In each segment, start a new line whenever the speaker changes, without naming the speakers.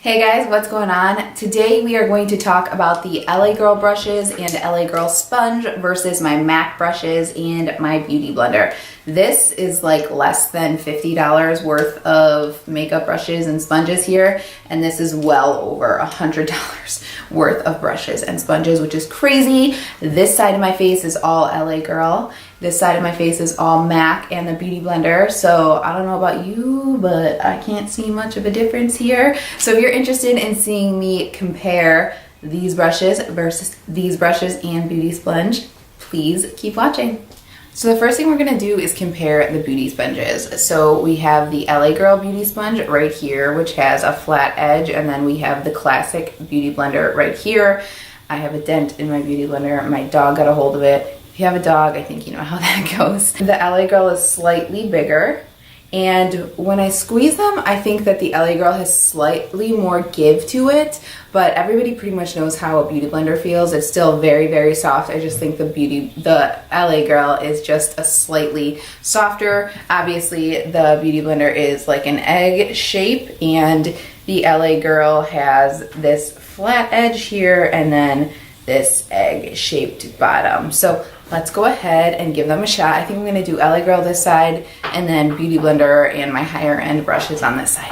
Hey guys, what's going on? Today we are going to talk about the LA Girl brushes and LA Girl sponge versus my MAC brushes and my Beauty Blender. This is like less than $50 worth of makeup brushes and sponges here, and this is well over $100 worth of brushes and sponges, which is crazy. This side of my face is all LA Girl. This side of my face is all MAC and the Beauty Blender. So I don't know about you, but I can't see much of a difference here. So if you're interested in seeing me compare these brushes versus these brushes and Beauty Sponge, please keep watching. So the first thing we're gonna do is compare the beauty sponges. So we have the LA Girl Beauty Sponge right here, which has a flat edge, and then we have the classic Beauty Blender right here. I have a dent in my Beauty Blender. My dog got a hold of it. If you have a dog, I think you know how that goes. The LA Girl is slightly bigger, and when I squeeze them, I think that the LA Girl has slightly more give to it, but everybody pretty much knows how a Beauty Blender feels. It's still very, very soft. I just think the LA Girl is just a slightly softer. Obviously, the Beauty Blender is like an egg shape, and the LA Girl has this flat edge here, and then this egg-shaped bottom. So let's go ahead and give them a shot. I think I'm gonna do LA Girl this side, and then Beauty Blender and my higher end brushes on this side.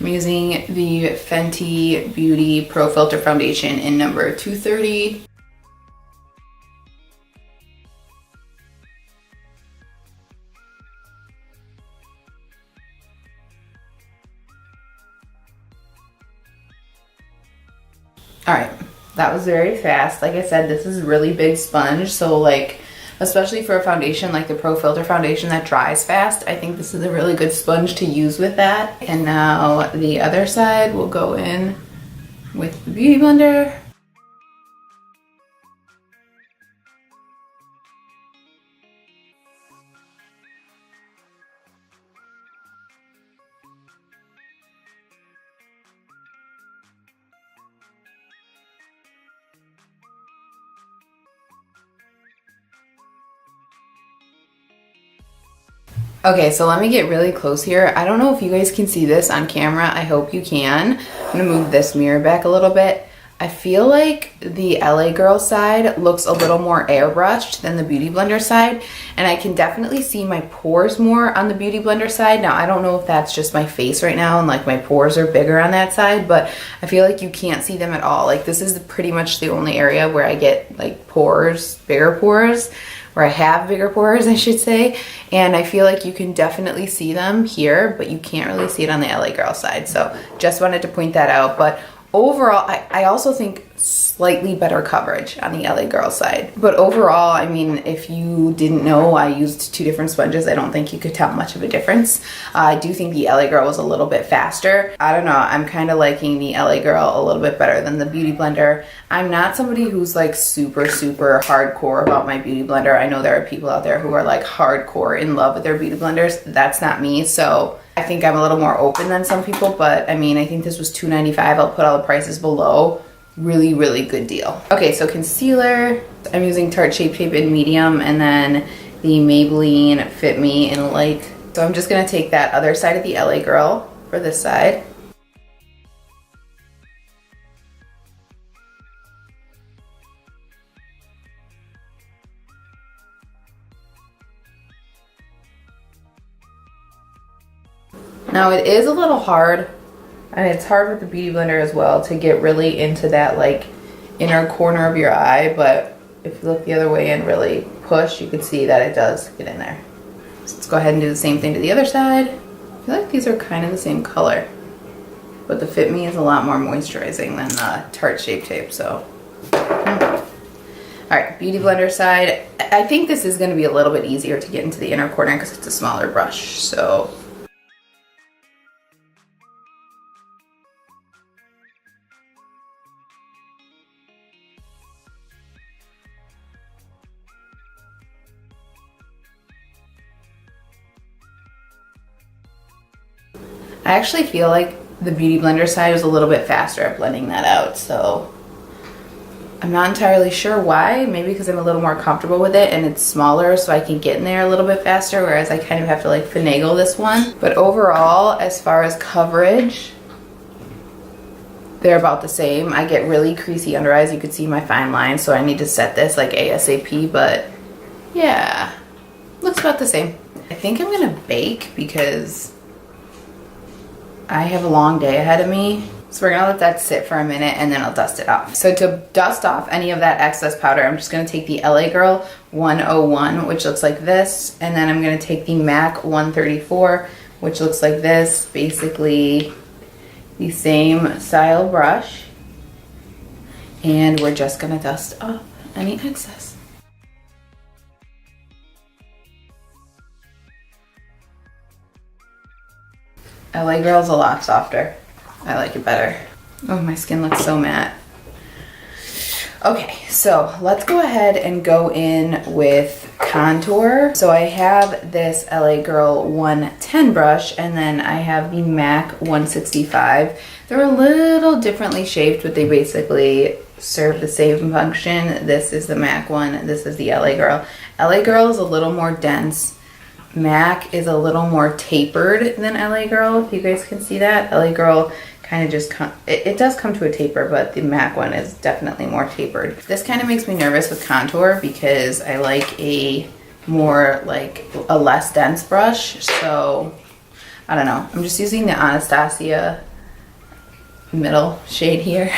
I'm using the Fenty Beauty Pro Filter Foundation in number 230. All right. That was very fast. Like I said, this is a really big sponge, so like, especially for a foundation like the Pro Filter foundation that dries fast, I think this is a really good sponge to use with that. And now the other side will go in with the Beauty Blender. Okay, so let me get really close here. I don't know if you guys can see this on camera. I hope you can. I'm gonna move this mirror back a little bit. I feel like the LA Girl side looks a little more airbrushed than the Beauty Blender side, and I can definitely see my pores more on the Beauty Blender side. Now, I don't know if that's just my face right now and like my pores are bigger on that side, but I feel like you can't see them at all. Like this is pretty much the only area where I get like pores, bigger pores, or I have bigger pores, I should say, and I feel like you can definitely see them here, but you can't really see it on the LA Girl side. So just wanted to point that out. But overall, I also think slightly better coverage on the LA Girl side. But overall, I mean, if you didn't know, I used two different sponges. I don't think you could tell much of a difference. I do think the LA Girl was a little bit faster. I don't know, I'm kind of liking the LA Girl a little bit better than the Beauty Blender. I'm not somebody who's like super hardcore about my Beauty Blender. I know there are people out there who are like hardcore in love with their Beauty Blenders. That's not me, so I think I'm a little more open than some people, but I mean, I think this was $2.95. I'll put all the prices below. Really good deal. Okay, so concealer, I'm using Tarte Shape Tape in medium, and then the Maybelline Fit Me in light. So I'm just gonna take that other side of the LA Girl for this side. Now it is a little hard, and it's hard with the Beauty Blender as well, to get really into that like inner corner of your eye, but if you look the other way and really push, you can see that it does get in there. So let's go ahead and do the same thing to the other side. I feel like these are kind of the same color, but the Fit Me is a lot more moisturizing than the Tarte Shape Tape, so. All right, Beauty Blender side. I think this is gonna be a little bit easier to get into the inner corner because it's a smaller brush, so. I actually feel like the Beauty Blender side is a little bit faster at blending that out, so I'm not entirely sure why. Maybe because I'm a little more comfortable with it and it's smaller, so I can get in there a little bit faster, whereas I kind of have to like finagle this one. But overall, as far as coverage, they're about the same. I get really creasy under eyes. You could see my fine lines, so I need to set this like ASAP, but yeah, looks about the same. I think I'm gonna bake because I have a long day ahead of me. So we're gonna let that sit for a minute and then I'll dust it off. So to dust off any of that excess powder, I'm just gonna take the LA Girl 101, which looks like this, and then I'm gonna take the MAC 134, which looks like this, basically the same style brush, and we're just gonna dust off any excess. LA Girl's a lot softer. I like it better. Oh, my skin looks so matte. Okay, so let's go ahead and go in with contour. So I have this LA Girl 110 brush, and then I have the MAC 165. They're a little differently shaped, but they basically serve the same function. This is the MAC one, this is the LA Girl. LA Girl is a little more dense. MAC is a little more tapered than LA Girl, if you guys can see that. LA Girl kind of just, it does come to a taper, but the MAC one is definitely more tapered. This kind of makes me nervous with contour because I like a more, like a less dense brush. So I don't know, I'm just using the Anastasia middle shade here.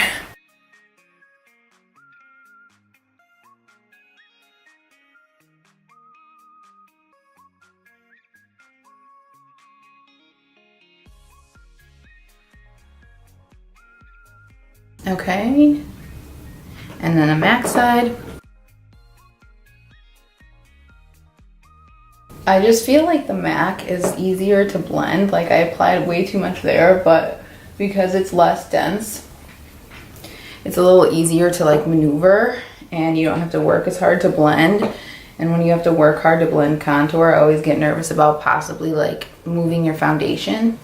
Okay, and then a MAC side. I just feel like the MAC is easier to blend. Like I applied way too much there, but because it's less dense, it's a little easier to like maneuver and you don't have to work as hard to blend. And when you have to work hard to blend contour, I always get nervous about possibly like moving your foundation.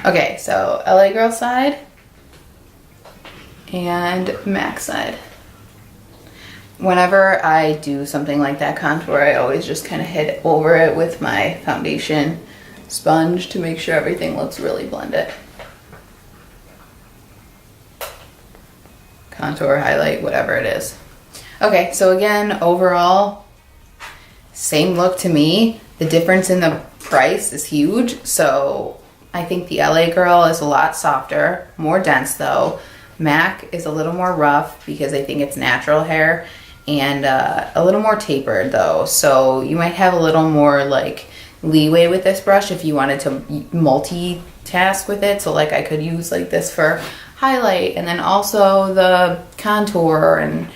Okay, so LA Girl side and MAC side. Whenever I do something like that contour, I always just kind of hit over it with my foundation sponge to make sure everything looks really blended. Contour, highlight, whatever it is. Okay, so again, overall, same look to me. The difference in the price is huge, so I think the LA Girl is a lot softer, more dense though. MAC is a little more rough because I think it's natural hair, and a little more tapered though. So you might have a little more like leeway with this brush if you wanted to multitask with it. So like I could use like this for highlight and then also the contour, and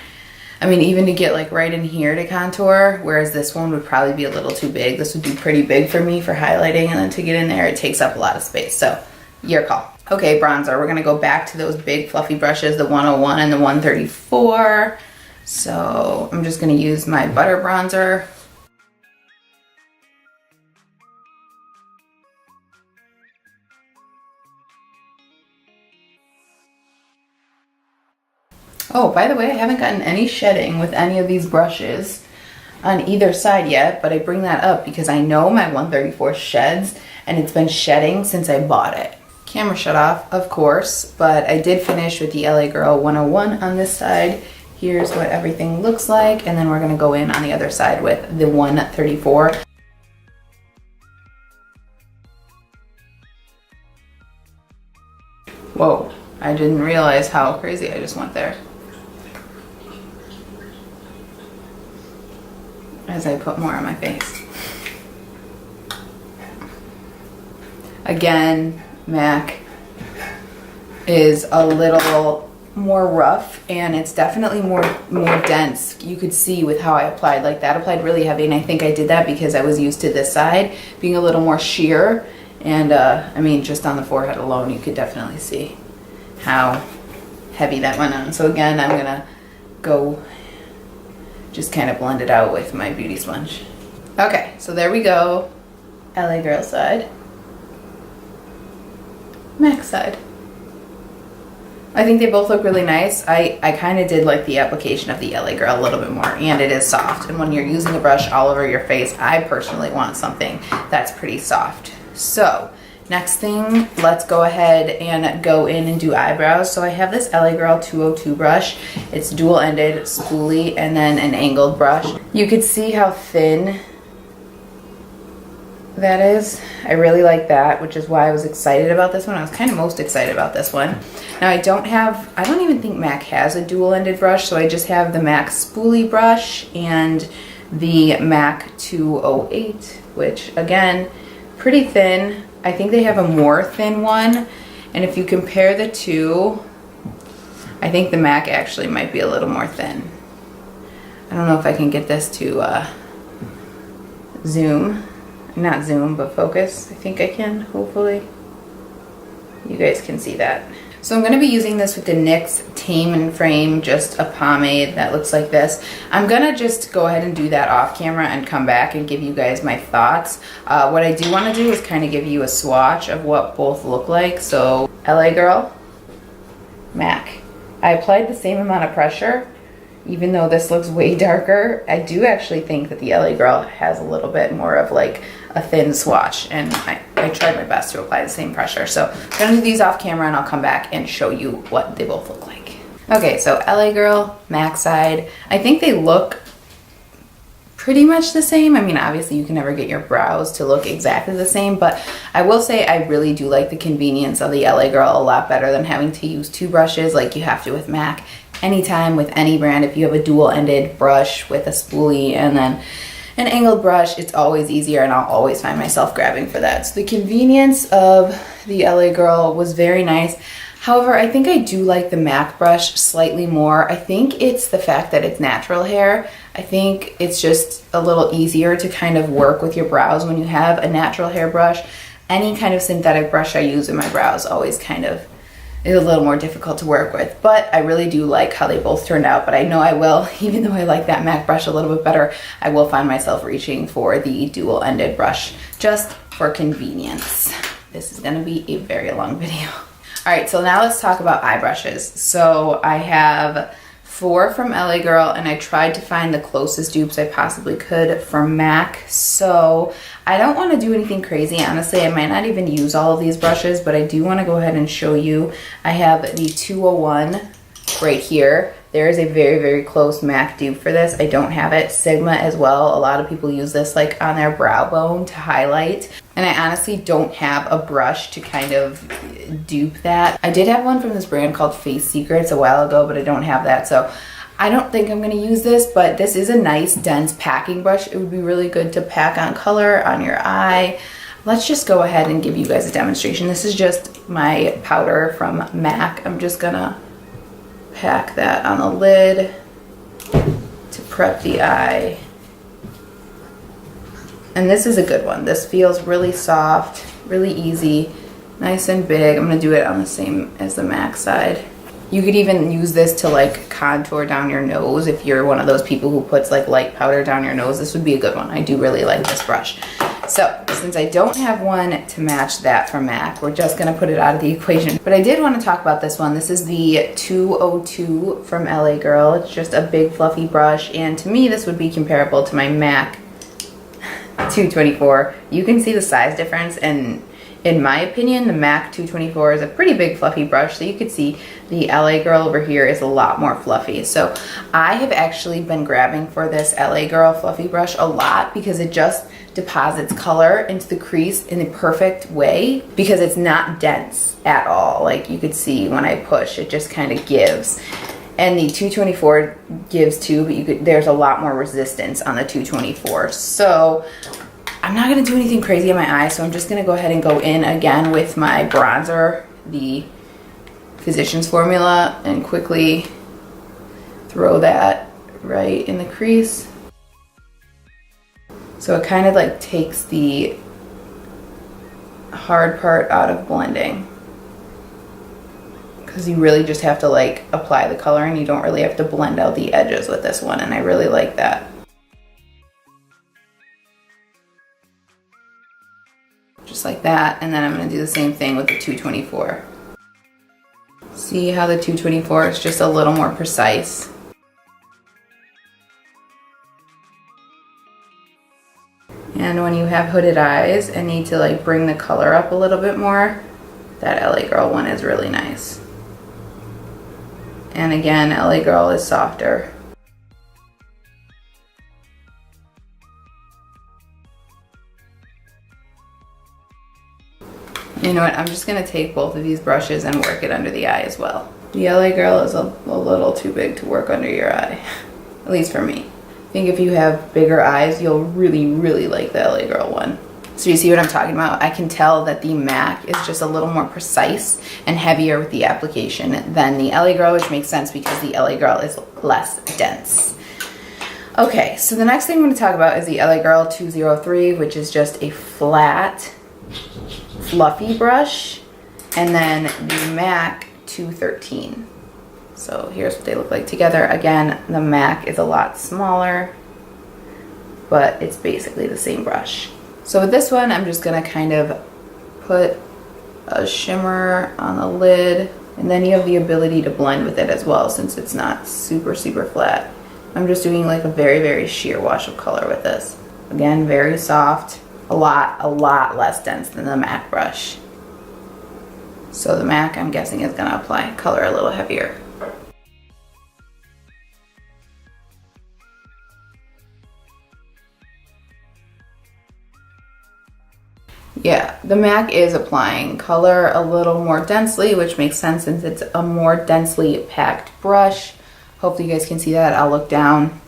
I mean even to get like right in here to contour, whereas this one would probably be a little too big. This would be pretty big for me for highlighting, and then to get in there it takes up a lot of space. So your call. Okay, bronzer. We're gonna go back to those big fluffy brushes, the 101 and the 134. So I'm just gonna use my butter bronzer. Oh, by the way, I haven't gotten any shedding with any of these brushes on either side yet, but I bring that up because I know my 134 sheds, and it's been shedding since I bought it. Camera shut off, of course, but I did finish with the LA Girl 101 on this side. Here's what everything looks like, and then we're gonna go in on the other side with the 134. Whoa, I didn't realize how crazy I just went there. As I put more on my face. Again, MAC is a little more rough, and it's definitely more dense. You could see with how I applied, like that applied really heavy, and I think I did that because I was used to this side being a little more sheer, and I mean just on the forehead alone you could definitely see how heavy that went on. So again, I'm gonna go just kind of blend it out with my beauty sponge. Okay, so there we go. LA Girl side, MAC side. I think they both look really nice. I kind of did like the application of the LA Girl a little bit more, and it is soft. And when you're using a brush all over your face, I personally want something that's pretty soft. So next thing, let's go ahead and go in and do eyebrows. So I have this LA Girl 202 brush. It's dual-ended, spoolie, and then an angled brush. You could see how thin that is. I really like that, which is why I was excited about this one. I was kind of most excited about this one. Now I don't even think MAC has a dual-ended brush, so I just have the MAC spoolie brush and the MAC 208, which again, pretty thin. I think they have a more thin one, and if you compare the two, I think the MAC actually might be a little more thin. I don't know if I can get this to not zoom, but focus. I think I can, hopefully. You guys can see that. So I'm going to be using this with the NYX Tame and Frame, just a pomade that looks like this. I'm going to just go ahead and do that off camera and come back and give you guys my thoughts. What I do want to do is kind of give you a swatch of what both look like. So LA Girl, MAC. I applied the same amount of pressure, even though this looks way darker. I do actually think that the LA Girl has a little bit more of like a thin swatch, and I tried my best to apply the same pressure. So I'm gonna do these off camera and I'll come back and show you what they both look like. Okay, so LA Girl, MAC side. I think they look pretty much the same. I mean, obviously you can never get your brows to look exactly the same, but I will say I really do like the convenience of the LA Girl a lot better than having to use two brushes like you have to with MAC. Anytime with any brand, if you have a dual-ended brush with a spoolie and then an angled brush, it's always easier, and I'll always find myself grabbing for that. So the convenience of the LA Girl was very nice. However, I think I do like the MAC brush slightly more. I think it's the fact that it's natural hair. I think it's just a little easier to kind of work with your brows when you have a natural hair brush. Any kind of synthetic brush I use in my brows always kind of is a little more difficult to work with, but I really do like how they both turned out. But I know I will, even though I like that MAC brush a little bit better, I will find myself reaching for the dual-ended brush just for convenience. This is gonna be a very long video. All right, so now let's talk about eye brushes. So I have 4 from LA Girl, and I tried to find the closest dupes I possibly could from MAC. So I don't want to do anything crazy. Honestly, I might not even use all of these brushes, but I do want to go ahead and show you. I have the 201 right here. There is a very, very close MAC dupe for this. I don't have it. Sigma as well. A lot of people use this like on their brow bone to highlight. And I honestly don't have a brush to kind of dupe that. I did have one from this brand called Face Secrets a while ago, but I don't have that. So I don't think I'm going to use this, but this is a nice dense packing brush. It would be really good to pack on color on your eye. Let's just go ahead and give you guys a demonstration. This is just my powder from MAC. I'm just gonna pack that on the lid to prep the eye. And this is a good one. This feels really soft, really easy, nice and big. I'm gonna do it on the same as the MAC side. You could even use this to like contour down your nose if you're one of those people who puts like light powder down your nose. This would be a good one. I do really like this brush. So since I don't have one to match that from MAC, we're just gonna put it out of the equation. But I did want to talk about this one. This is the 202 from LA Girl. It's just a big fluffy brush, and to me this would be comparable to my MAC 224. You can see the size difference, and in my opinion, the MAC 224 is a pretty big fluffy brush, so you could see the LA Girl over here is a lot more fluffy. So I have actually been grabbing for this LA Girl fluffy brush a lot because it just deposits color into the crease in the perfect way because it's not dense at all. Like you could see when I push, it just kind of gives. And the 224 gives too, but there's a lot more resistance on the 224. So I'm not gonna do anything crazy on my eye, so I'm just gonna go ahead and go in again with my bronzer, the Physicians Formula, and quickly throw that right in the crease. So it kind of like takes the hard part out of blending, because you really just have to like apply the color and you don't really have to blend out the edges with this one, and I really like that. Just like that, and then I'm going to do the same thing with the 224. See how the 224 is just a little more And when you have hooded eyes and need to like bring the color up a little bit more, that LA Girl one is really nice. And again, LA Girl is softer. You know what, I'm just gonna take both of these brushes and work it under the eye as well. The LA Girl is a little too big to work under your eye, at least for me. I think if you have bigger eyes, you'll really, really like the LA Girl one. So you see what I'm talking about? I can tell that the MAC is just a little more precise and heavier with the application than the LA Girl, which makes sense because the LA Girl is less dense. Okay, so the next thing I'm going to talk about is the LA Girl 203, which is just a flat, fluffy brush, and then the MAC 213. So here's what they look like together. Again, the MAC is a lot smaller, but it's basically the same brush. So with this one, I'm just gonna kind of put a shimmer on the lid, and then you have the ability to blend with it as well since it's not super, super flat. I'm just doing like a very, very sheer wash of color with this. Again, very soft, a lot less dense than the MAC brush. So the MAC, I'm guessing, is gonna apply color a little heavier. Yeah, the MAC is applying color a little more densely, which makes sense since it's a more densely packed brush. Hopefully you guys can see that. I'll look down.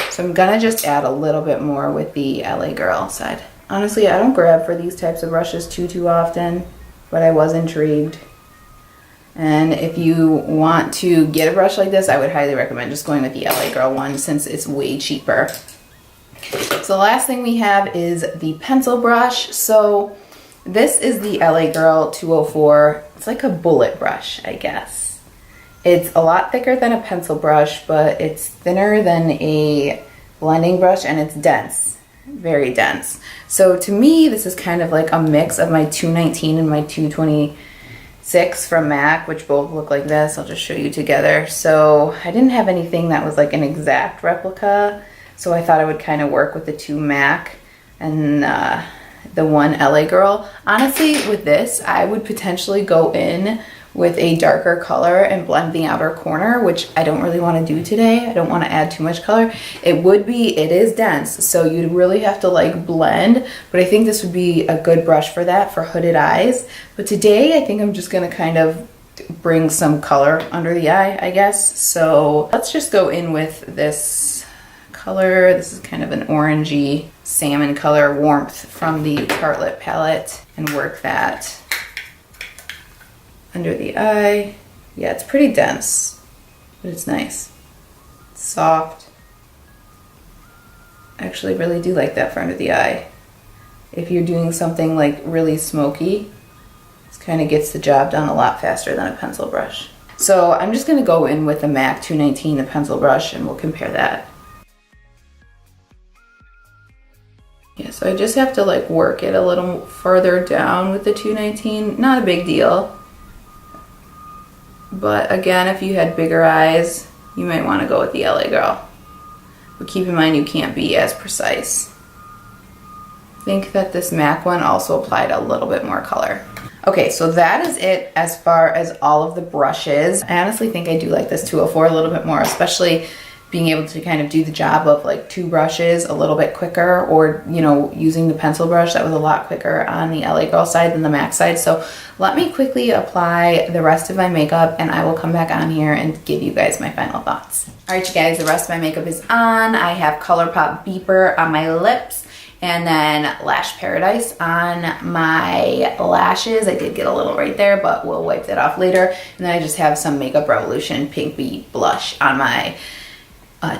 So I'm gonna just add a little bit more with the LA Girl side. Honestly, I don't grab for these types of brushes too often, but I was intrigued. And if you want to get a brush like this, I would highly recommend just going with the LA Girl one since it's way cheaper. So the last thing we have is the pencil brush. So this is the LA Girl 204. It's like a bullet brush, I guess. It's a lot thicker than a pencil brush, but it's thinner than a blending brush and it's dense, very dense. So to me, this is kind of like a mix of my 219 and my 226 from MAC, which both look like this. I'll just show you together. So I didn't have anything that was like an exact replica. So I thought I would kind of work with the 2 MAC and the 1 LA Girl. Honestly, with this, I would potentially go in with a darker color and blend the outer corner, which I don't really want to do today. I don't want to add too much color. It is dense, so you'd really have to like blend, but I think this would be a good brush for that, for hooded eyes. But today, I think I'm just going to kind of bring some color under the eye, I guess. So let's just go in with this color. This is kind of an orangey salmon color, warmth from the Tartelette palette, and work that under the eye. Yeah, it's pretty dense, but it's nice. It's soft. I actually really do like that for under the eye. If you're doing something like really smoky, this kind of gets the job done a lot faster than a pencil brush. So I'm just gonna go in with the MAC 219, the pencil brush, and we'll compare that. Yeah, so I just have to like work it a little further down with the 219. Not a big deal. But again, if you had bigger eyes, you might want to go with the LA Girl. But keep in mind you can't be as precise. I think that this MAC one also applied a little bit more color. Okay, so that is it as far as all of the brushes. I honestly think I do like this 204 a little bit more, especially being able to kind of do the job of like 2 brushes a little bit quicker, or, you know, using the pencil brush that was a lot quicker on the LA Girl side than the MAC side. So let me quickly apply the rest of my makeup and I will come back on here and give you guys my final thoughts. All right, you guys, the rest of my makeup is on. I have ColourPop Beeper on my lips and then Lash Paradise on my lashes. I did get a little right there, but we'll wipe that off later. And then I just have some Makeup Revolution Pink Beat blush on my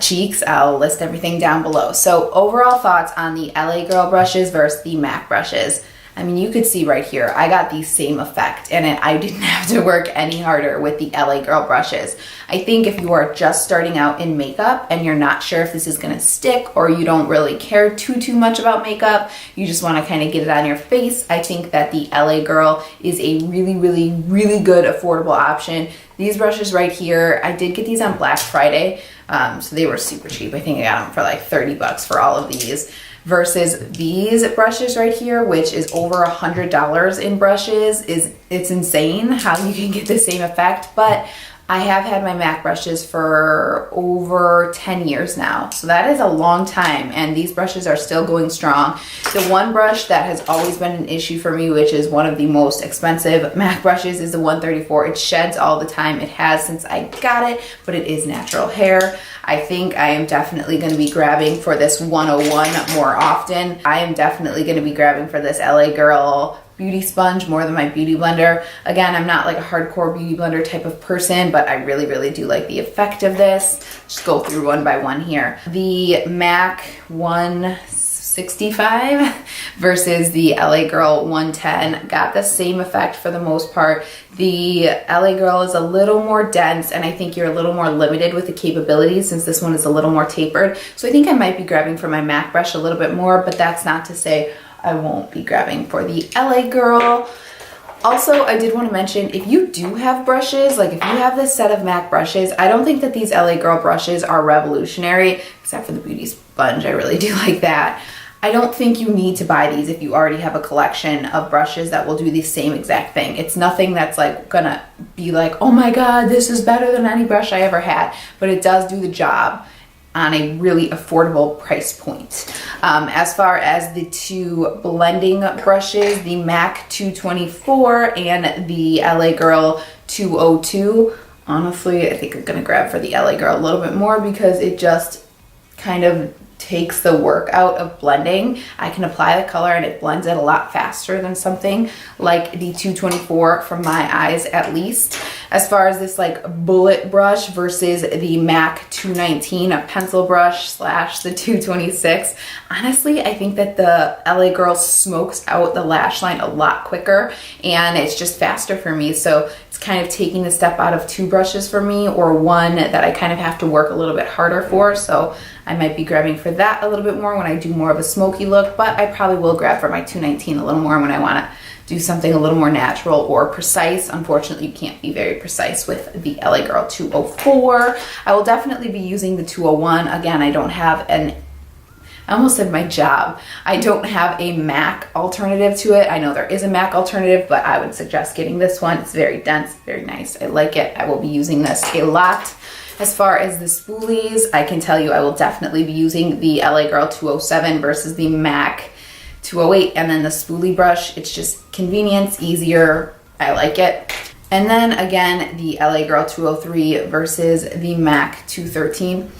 cheeks. I'll list everything down below. So overall thoughts on the LA Girl brushes versus the MAC brushes. I mean, you could see right here, I got the same effect and I didn't have to work any harder with the LA Girl brushes. I think if you are just starting out in makeup and you're not sure if this is gonna stick, or you don't really care too much about makeup, you just wanna kind of get it on your face, I think that the LA Girl is a really good affordable option. These brushes right here, I did get these on Black Friday, so they were super cheap. I think I got them for like 30 bucks for all of these. versus these brushes right here, which is over $100 in brushes. It's insane how you can get the same effect, but I have had my MAC brushes for over 10 years now. So that is a long time, and these brushes are still going strong. The one brush that has always been an issue for me, which is one of the most expensive MAC brushes, is the 134. It sheds all the time. It has since I got it, but it is natural hair. I think I am definitely going to be grabbing for this 101 more often. I am definitely going to be grabbing for this LA Girl beauty sponge more than my beauty blender. Again, I'm not like a hardcore beauty blender type of person, but I really, really do like the effect of this. Just go through one by one here. The MAC 165 versus the LA Girl 110 got the same effect for the most part. The LA Girl is a little more dense, and I think you're a little more limited with the capabilities since this one is a little more tapered. So I think I might be grabbing for my MAC brush a little bit more, but that's not to say I won't be grabbing for the LA Girl. Also, I did want to mention, if you do have brushes, like if you have this set of MAC brushes, I don't think that these LA Girl brushes are revolutionary, except for the beauty sponge. I really do like that. I don't think you need to buy these if you already have a collection of brushes that will do the same exact thing. It's nothing that's like gonna be like, oh my God, this is better than any brush I ever had, but it does do the job on a really affordable price point. As far as the two blending brushes, the MAC 224 and the LA Girl 202, honestly, I think I'm gonna grab for the LA Girl a little bit more because it just kind of takes the work out of blending. I can apply the color and it blends it a lot faster than something like the 224 from my eyes, at least. As far as this like bullet brush versus the MAC 219, a pencil brush slash the 226, honestly, I think that the LA Girl smokes out the lash line a lot quicker and it's just faster for me. So it's kind of taking the step out of two brushes for me, or one that I kind of have to work a little bit harder for. So I might be grabbing for that a little bit more when I do more of a smoky look, but I probably will grab for my 219 a little more when I want to do something a little more natural or precise. Unfortunately, you can't be very precise with the LA Girl 204. I will definitely be using the 201. Again, I don't have I almost said my job. I don't have a MAC alternative to it. I know there is a MAC alternative, but I would suggest getting this one. It's very dense, very nice. I like it. I will be using this a lot. As far as the spoolies, I can tell you I will definitely be using the LA Girl 207 versus the MAC 208. And then the spoolie brush, it's just convenience, easier. I like it. And then again, the LA Girl 203 versus the MAC 213.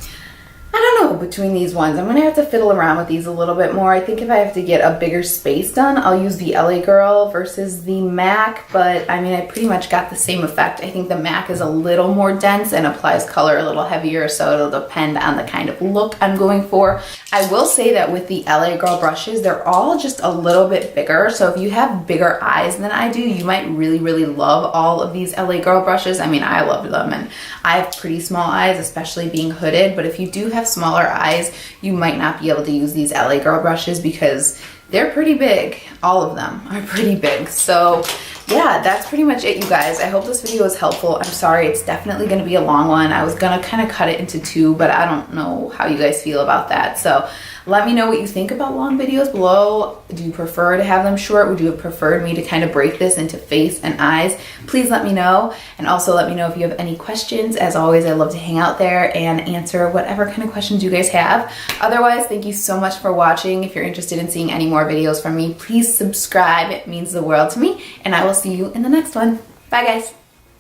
I don't know between these ones. I'm gonna have to fiddle around with these a little bit more. I think if I have to get a bigger space done, I'll use the LA Girl versus the MAC, but I mean, I pretty much got the same effect. I think the MAC is a little more dense and applies color a little heavier, so it'll depend on the kind of look I'm going for. I will say that with the LA Girl brushes, they're all just a little bit bigger, so if you have bigger eyes than I do, you might really, really love all of these LA Girl brushes. I mean, I love them, and I have pretty small eyes, especially being hooded, but if you do have smaller eyes, you might not be able to use these LA Girl brushes because they're pretty big. All of them are pretty big. So yeah, that's pretty much it, you guys. I hope this video was helpful. I'm sorry, it's definitely going to be a long one. I was going to kind of cut it into two, but I don't know how you guys feel about that. So let me know what you think about long videos below. Do you prefer to have them short? Would you have preferred me to kind of break this into face and eyes? Please let me know. And also let me know if you have any questions. As always, I love to hang out there and answer whatever kind of questions you guys have. Otherwise, thank you so much for watching. If you're interested in seeing any more videos from me, please subscribe. It means the world to me. And I will see you in the next one. Bye, guys.